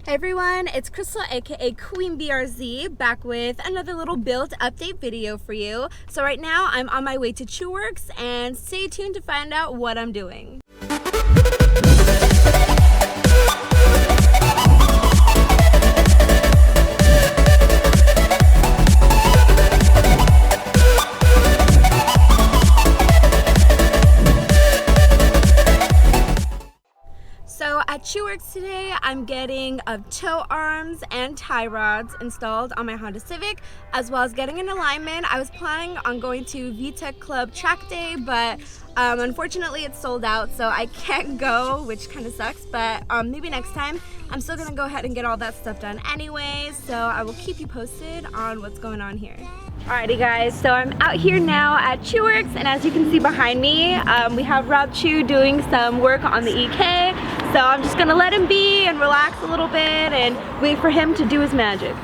Hey everyone, it's Crystal aka Queen BRZ back with another little build update video for you. So right now I'm on my way to Chewerks and stay tuned to find out what I'm doing. So at Chewerks today, I'm getting tow arms and tie rods installed on my Honda Civic, as well as getting an alignment. I was planning on going to VTech Club track day, but unfortunately it's sold out, so I can't go, which kind of sucks, but maybe next time. I'm still gonna go ahead and get all that stuff done anyway, so I will keep you posted on what's going on here. Alrighty guys, so I'm out here now at Chewerks, and as you can see behind me, we have Rob Chu doing some work on the EK. So I'm just gonna let him be and relax a little bit and wait for him to do his magic.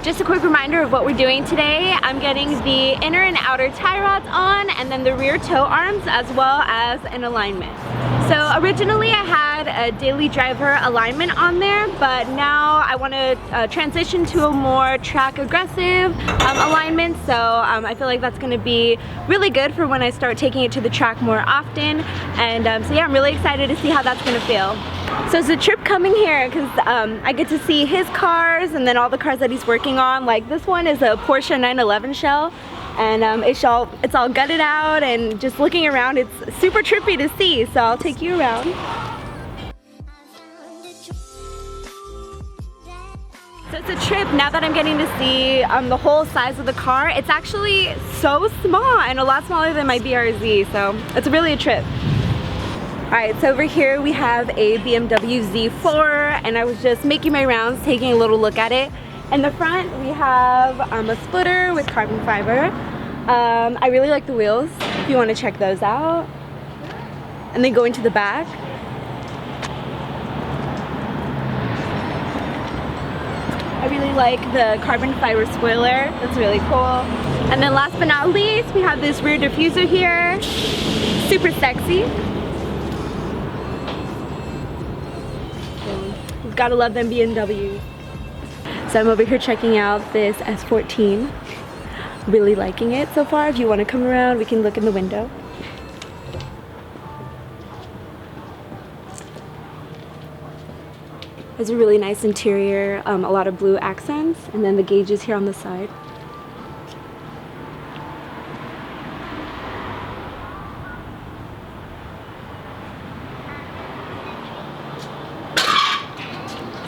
Just a quick reminder of what we're doing today. I'm getting the inner and outer tie rods on, and then the rear tow arms, as well as an alignment. So originally I had a daily driver alignment on there, but now I want to transition to a more track aggressive alignment. So I feel like that's going to be really good for when I start taking it to the track more often. And so yeah, I'm really excited to see how that's going to feel. So it's a trip coming here because I get to see his cars and then all the cars that he's working on. Like this one is a Porsche 911 shell. And it's all gutted out, and just looking around, it's super trippy to see, so I'll take you around. So it's a trip now that I'm getting to see the whole size of the car. It's actually so small and a lot smaller than my BRZ, so it's really a trip. Alright, so over here we have a BMW Z4, and I was just making my rounds, taking a little look at it. In the front we have a splitter with carbon fiber. I really like the wheels, if you want to check those out. And then going to the back. I really like the carbon fiber spoiler, that's really cool. And then last but not least, we have this rear diffuser here. Super sexy. You've got to love them BMWs. So I'm over here checking out this S14. Really liking it so far. If you want to come around, we can look in the window. There's a really nice interior, a lot of blue accents, and then the gauges here on the side.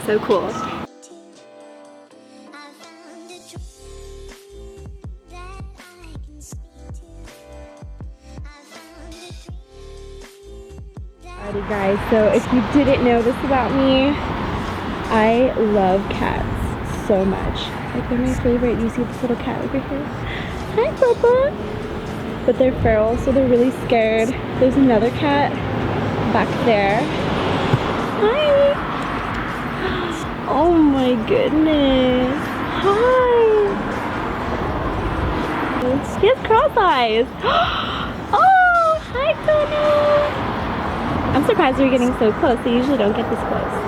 So cool. Alrighty guys, so if you didn't know this about me, I love cats so much. Like, they're my favorite. You see this little cat over here? Hi, Papa! But they're feral, so they're really scared. There's another cat back there. Hi! Oh my goodness! Hi! He has cross eyes! Oh! Hi, Tono! I'm surprised we're getting so close. They usually don't get this close.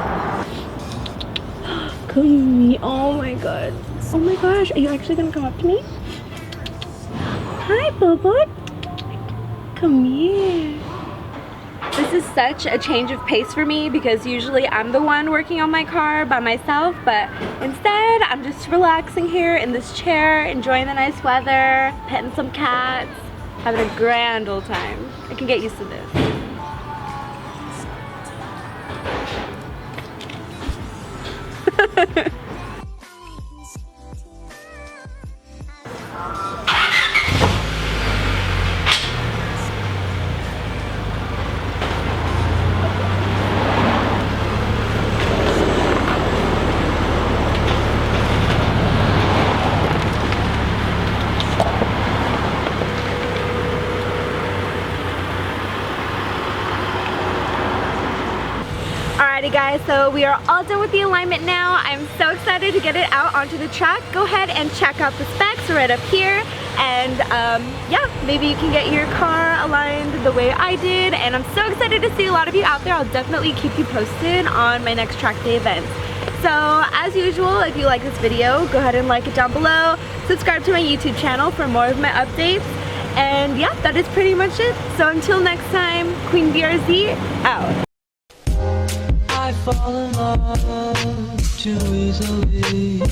Come to me. Oh my god. Oh my gosh. Are you actually gonna come up to me? Hi, Bubba. Come here. This is such a change of pace for me because usually I'm the one working on my car by myself, but instead I'm just relaxing here in this chair, enjoying the nice weather, petting some cats, having a grand old time. I can get used to this. Alrighty guys, so we are all done with the alignment now. I'm so excited to get it out onto the track. Go ahead and check out the specs right up here. And yeah, maybe you can get your car aligned the way I did, and I'm so excited to see a lot of you out there. I'll definitely keep you posted on my next track day events. So as usual, if you like this video, go ahead and like it down below, subscribe to my YouTube channel for more of my updates, and yeah, that is pretty much it. So until next time, Queen BRZ out. I fall in love too easily.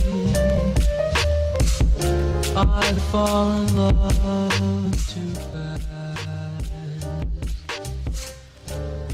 I fall in love